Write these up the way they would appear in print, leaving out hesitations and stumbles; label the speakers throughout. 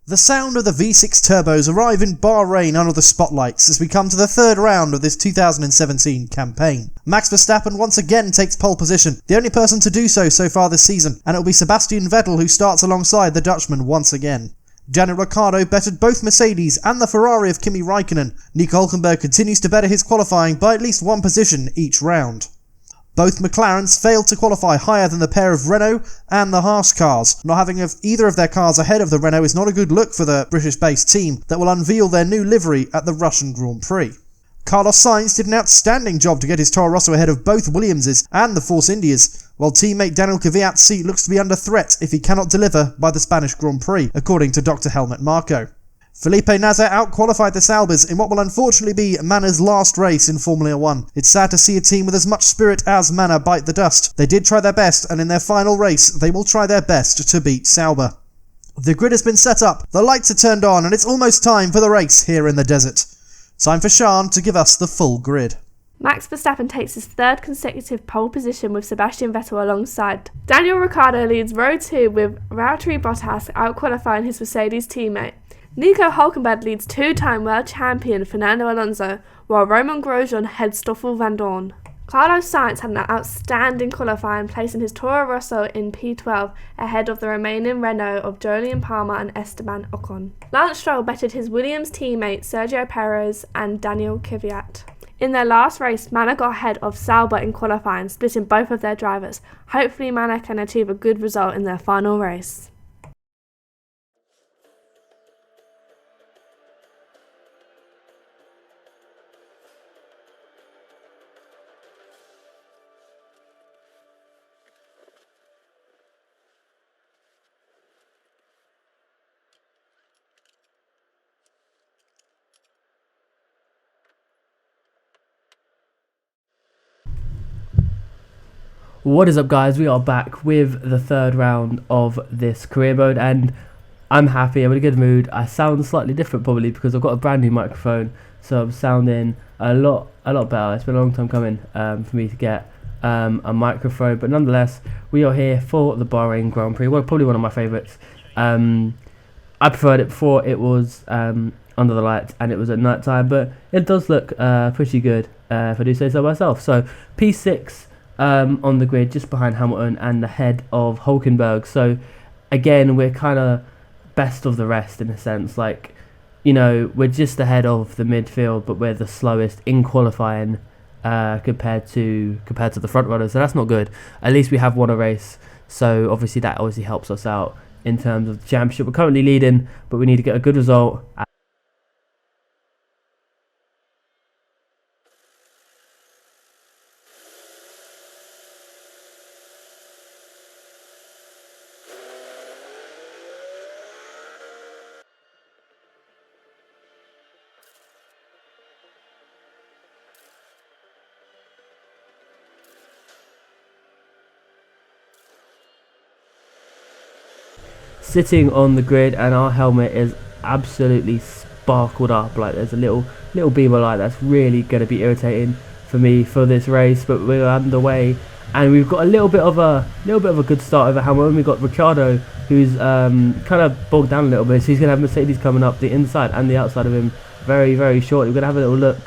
Speaker 1: The sound of the V6 turbos arrive in Bahrain under the spotlights as we come to the third round of this 2017 campaign. Max Verstappen once again takes pole position, the only person to do so far this season, and it will be Sebastian Vettel who starts alongside the Dutchman once again. Daniel Ricciardo bettered both Mercedes and the Ferrari of Kimi Raikkonen. Nico Hülkenberg continues to better his qualifying by at least one position each round. Both McLarens failed to qualify higher than the pair of Renault and the Haas cars. Not having either of their cars ahead of the Renault is not a good look for the British-based team that will unveil their new livery at the Russian Grand Prix. Carlos Sainz did an outstanding job to get his Toro Rosso ahead of both Williamses and the Force Indias, while teammate Daniel Kvyat's seat looks to be under threat if he cannot deliver by the Spanish Grand Prix, according to Dr. Helmut Marko. Felipe Nasr outqualified the Saubers in what will unfortunately be Manor's last race in Formula 1. It's sad to see a team with as much spirit as Manor bite the dust. They did try their best, and in their final race, they will try their best to beat Sauber. The grid has been set up, the lights are turned on, and it's almost time for the race here in the desert. Time for Sean to give us the full grid.
Speaker 2: Max Verstappen takes his third consecutive pole position with Sebastian Vettel alongside. Daniel Ricciardo leads row 2 with Valtteri Bottas outqualifying his Mercedes teammate. Nico Hülkenberg leads two-time world champion Fernando Alonso, while Romain Grosjean heads Stoffel Vandoorne. Carlos Sainz had an outstanding qualifying, placing his Toro Rosso in P12 ahead of the remaining Renault of Jolyon Palmer and Esteban Ocon. Lance Stroll bettered his Williams teammate Sergio Perez and Daniel Kvyat. In their last race, Manor got ahead of Sauber in qualifying, splitting both of their drivers. Hopefully Manor can achieve a good result in their final race.
Speaker 3: What is up, guys? We are back with the third round of this career mode, and I'm happy. I'm in a good mood. I sound slightly different probably because I've got a brand new microphone, so I'm sounding a lot better. It's been a long time coming for me to get a microphone, but nonetheless, we are here for the Bahrain Grand Prix. Well, probably one of my favourites. I preferred it before it was under the lights and it was at night time, but it does look pretty good if I do say so myself. So P6 on the grid, just behind Hamilton and ahead of Hülkenberg. So again, we're kind of best of the rest in a sense. Like, you know, we're just ahead of the midfield, but we're the slowest in qualifying compared to the front runners. So that's not good. At least we have won a race, so obviously that helps us out in terms of the championship. We're currently leading, but we need to get a good result. Sitting on the grid, and our helmet is absolutely sparkled up. Like, there's a little beam of light that's really going to be irritating for me for this race. But we're underway, and we've got a little bit of a good start over Hamilton. We've got Ricciardo, who's kind of bogged down a little bit, so he's going to have Mercedes coming up the inside and the outside of him very, very shortly. We're going to have a little look.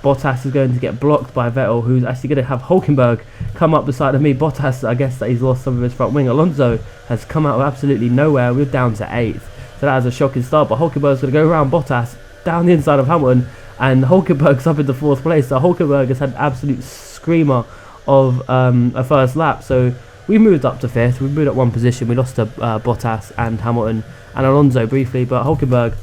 Speaker 3: Bottas is going to get blocked by Vettel, who's actually going to have Hülkenberg come up beside of me. Bottas, I guess that he's lost some of his front wing. Alonso has come out of absolutely nowhere. We're down to 8th. So that was a shocking start, but Hülkenberg's going to go around Bottas down the inside of Hamilton, and Hülkenberg's up in the 4th place. So Hülkenberg has had an absolute screamer of a first lap. So we moved up to 5th. We moved up one position. We lost to Bottas and Hamilton and Alonso briefly, but Hülkenberg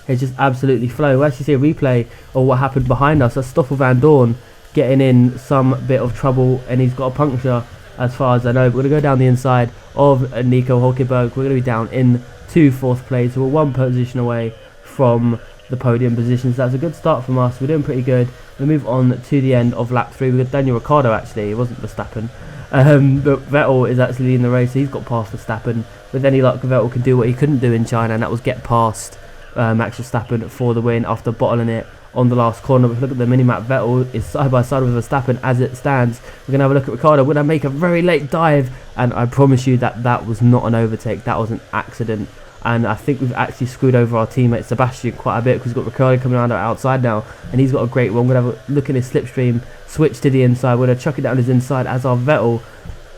Speaker 3: is just absolutely flown. We actually see a replay of what happened behind us. That's Stoffel Vandoorne getting in some bit of trouble, and he's got a puncture as far as I know. But we're going to go down the inside of Nico Hülkenberg. We're going to be down in 4th place. We're one position away from the podium position, so that's a good start from us. We're doing pretty good. We move on to the end of lap 3. We've got Daniel Ricciardo, actually. It wasn't Verstappen. But Vettel is actually in the race. He's got past Verstappen. With any luck, Vettel can do what he couldn't do in China, and that was get past Max Verstappen for the win after bottling it on the last corner. If we look at the mini-map, Vettel is side by side with Verstappen as it stands. We're going to have a look at Ricciardo. We're going to make a very late dive, and I promise you that was not an overtake. That was an accident. and I think we've actually screwed over our teammate Sebastian quite a bit, because we've got Ricciardo coming around our outside now, and he's got a great one. We're going to have a look in his slipstream, switch to the inside, we're going to chuck it down his inside as our Vettel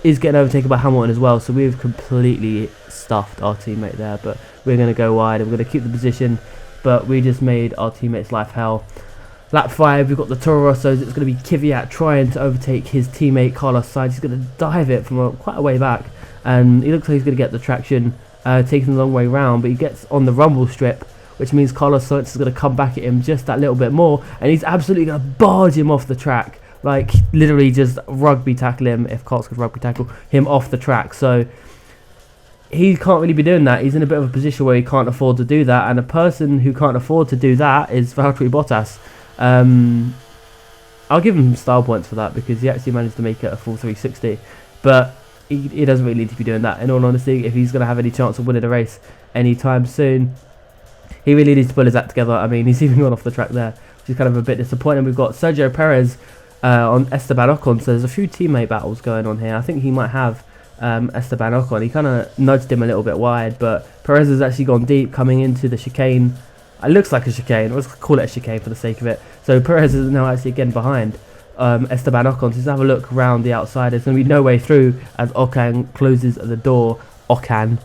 Speaker 3: is getting overtaken by Hamilton as well, so we've completely stuffed our teammate there, but we're going to go wide and we're going to keep the position, but we just made our teammate's life hell. Lap 5, we've got the Toro Rossos. It's going to be Kvyat trying to overtake his teammate Carlos Sainz. He's going to dive it from quite a way back, and he looks like he's going to get the traction, taking the long way round, but he gets on the rumble strip, which means Carlos Sainz is going to come back at him just that little bit more, and he's absolutely going to barge him off the track, like literally just rugby tackle him, if Carlos could rugby tackle him off the track. So he can't really be doing that. He's in a bit of a position where he can't afford to do that, and a person who can't afford to do that is Valtteri Bottas. I'll give him style points for that, because he actually managed to make it a full 360, but he doesn't really need to be doing that, in all honesty, if he's going to have any chance of winning a race anytime soon. He really needs to pull his act together. I mean, he's even gone off the track there, which is kind of a bit disappointing. We've got Sergio Perez on Esteban Ocon, so there's a few teammate battles going on here. I think he might have Esteban Ocon. He kind of nudged him a little bit wide, but Perez has actually gone deep coming into the chicane. It looks like a chicane. Let's call it a chicane for the sake of it. So Perez is now actually again behind Esteban Ocon. So let's have a look around the outside. There's going to be no way through as Ocon closes the door. Ocon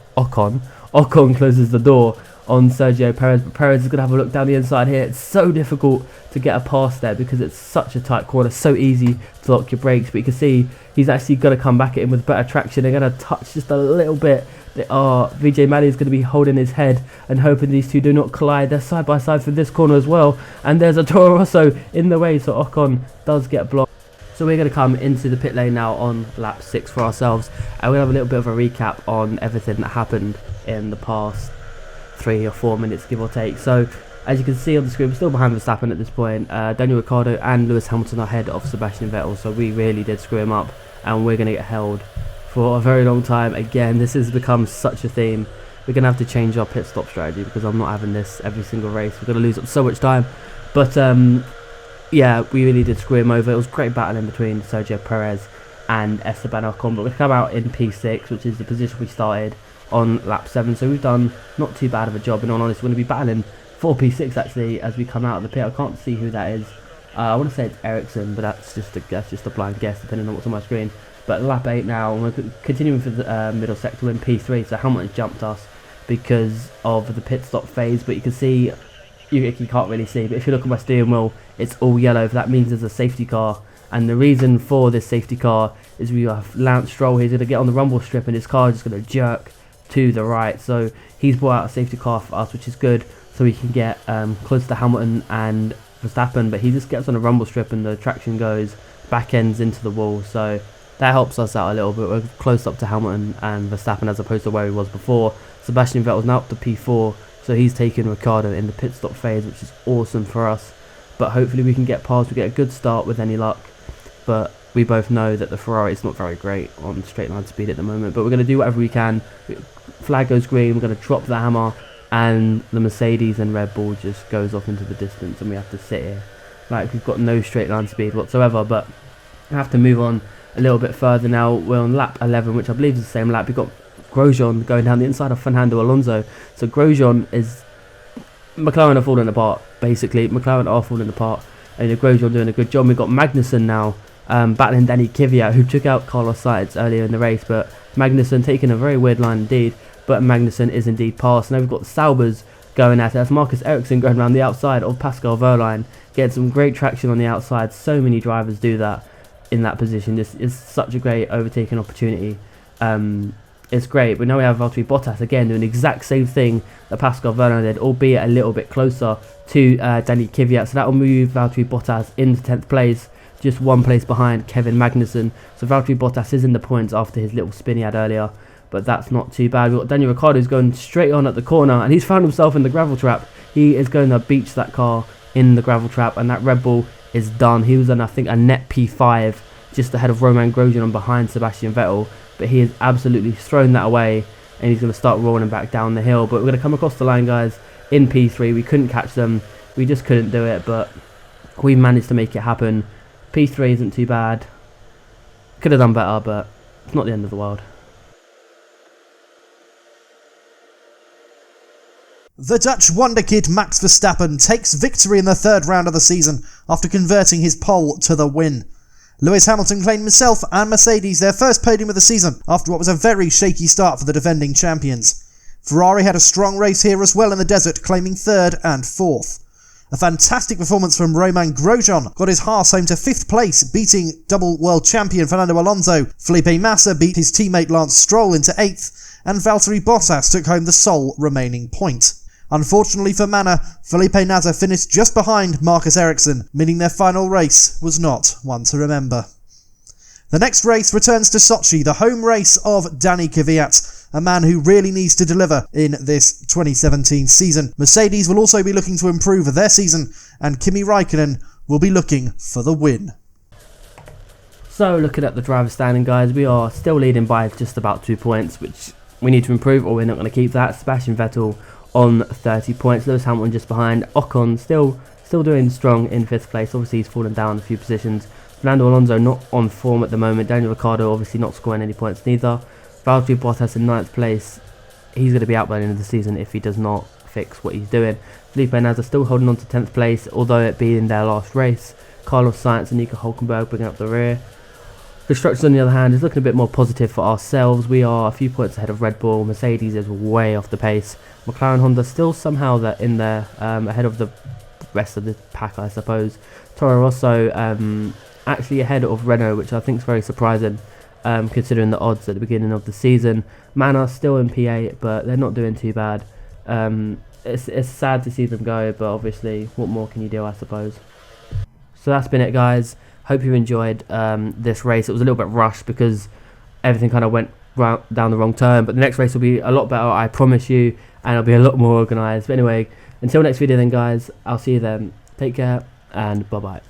Speaker 3: closes the door on Sergio Perez. But Perez is going to have a look down the inside here. It's so difficult to get a pass there because it's such a tight corner. So easy to lock your brakes. But you can see he's actually going to come back at him with better traction. They're going to touch just a little bit. Vijay Malley is going to be holding his head and hoping these two do not collide. They're side by side for this corner as well, and there's a Toro Rosso in the way, so Ocon does get blocked. So we're going to come into the pit lane now on lap 6 for ourselves, and we'll have a little bit of a recap on everything that happened in the past 3 or 4 minutes, give or take. So as you can see on the screen, we're still behind Verstappen at this point. Daniel Ricciardo and Lewis Hamilton are ahead of Sebastian Vettel, so we really did screw him up, and we're going to get held for a very long time. Again, this has become such a theme. We're going to have to change our pit stop strategy, because I'm not having this every single race. We're going to lose up so much time. But yeah, we really did screw him over. It was a great battle in between Sergio Perez and Esteban Ocon, but we come out in P6, which is the position we started on lap 7. So we've done not too bad of a job, in all honesty. We're going to be battling for P6 actually as we come out of the pit. I can't see who that is. I want to say it's Ericsson, but that's just a blind guess depending on what's on my screen. But lap 8 now, and we're continuing for the middle sector in P3, so Hamilton jumped us because of the pit stop phase, but you can see, you can't really see, but if you look at my steering wheel, it's all yellow. That means there's a safety car, and the reason for this safety car is we have Lance Stroll. He's going to get on the rumble strip, and his car is just going to jerk to the right, so he's brought out a safety car for us, which is good, so we can get close to Hamilton and Verstappen, but he just gets on a rumble strip and the traction goes back ends into the wall, so that helps us out a little bit. We're close up to Hamilton and Verstappen as opposed to where he was before. Sebastian Vettel's now up to P4, so he's taken Ricciardo in the pit stop phase, which is awesome for us. But hopefully we can get past, we get a good start with any luck. But we both know that the Ferrari is not very great on straight line speed at the moment. But we're going to do whatever we can. Flag goes green, we're going to drop the hammer, and the Mercedes and Red Bull just goes off into the distance, and we have to sit here like we've got no straight line speed whatsoever. But we have to move on a little bit further now. We're on lap 11, which I believe is the same lap. We've got Grosjean going down the inside of Fernando Alonso. So McLaren are falling apart, basically. McLaren are falling apart, and Grosjean doing a good job. We've got Magnussen now battling Danny Kvyat, who took out Carlos Sainz earlier in the race, but Magnussen taking a very weird line indeed, but Magnussen is indeed passed. Now we've got the Saubers going at it. That's Marcus Ericsson going around the outside of Pascal Wehrlein, getting some great traction on the outside. So many drivers do that in that position. This is such a great overtaking opportunity. It's great, but now we have Valtteri Bottas again doing the exact same thing that Pascal Wehrlein did, albeit a little bit closer to Danny Kvyat. So that will move Valtteri Bottas into 10th place, just 1 place behind Kevin Magnussen. So Valtteri Bottas is in the points after his little spin he had earlier, but that's not too bad. We've got Daniel Ricciardo who's going straight on at the corner, and he's found himself in the gravel trap. He is going to beach that car in the gravel trap, and that Red Bull is done. He was on, I think, a net P5, just ahead of Romain Grosjean and behind Sebastian Vettel, but he has absolutely thrown that away, and he's going to start rolling back down the hill. But we're going to come across the line, guys, in P3. We couldn't catch them, we just couldn't do it, but we managed to make it happen. P3 isn't too bad, could have done better, but it's not the end of the world.
Speaker 1: The Dutch wonderkid Max Verstappen takes victory in the third round of the season after converting his pole to the win. Lewis Hamilton claimed himself and Mercedes their first podium of the season after what was a very shaky start for the defending champions. Ferrari had a strong race here as well in the desert, claiming third and fourth. A fantastic performance from Romain Grosjean got his Haas home to 5th place, beating double world champion Fernando Alonso. Felipe Massa beat his teammate Lance Stroll into 8th, and Valtteri Bottas took home the sole remaining point. Unfortunately for Manor, Felipe Nasr finished just behind Marcus Ericsson, meaning their final race was not one to remember. The next race returns to Sochi, the home race of Danny Kvyat, a man who really needs to deliver in this 2017 season. Mercedes will also be looking to improve their season, and Kimi Raikkonen will be looking for the win.
Speaker 3: So looking at the driver standing, guys, we are still leading by just about 2 points, which we need to improve or we're not going to keep that. Sebastian Vettel on 30 points, Lewis Hamilton just behind, Ocon still doing strong in 5th place. Obviously he's fallen down a few positions. Fernando Alonso not on form at the moment. Daniel Ricciardo obviously not scoring any points neither. Valtteri Bottas in 9th place. He's going to be out by the end of the season if he does not fix what he's doing. Felipe Nasr still holding on to 10th place, although it being their last race. Carlos Sainz and Nico Hülkenberg bringing up the rear. Constructors, on the other hand, is looking a bit more positive for ourselves. We are a few points ahead of Red Bull. Mercedes is way off the pace. McLaren, Honda still somehow in there, ahead of the rest of the pack, I suppose. Toro Rosso actually ahead of Renault, which I think is very surprising, considering the odds at the beginning of the season. Manor still in P8, but they're not doing too bad. It's sad to see them go, but obviously, what more can you do, I suppose? So that's been it, guys. Hope you enjoyed this race. It was a little bit rushed because everything kind of went down the wrong turn, but the next race will be a lot better, I promise you, and it'll be a lot more organised. But anyway, until next video then, guys, I'll see you then. Take care, and bye-bye.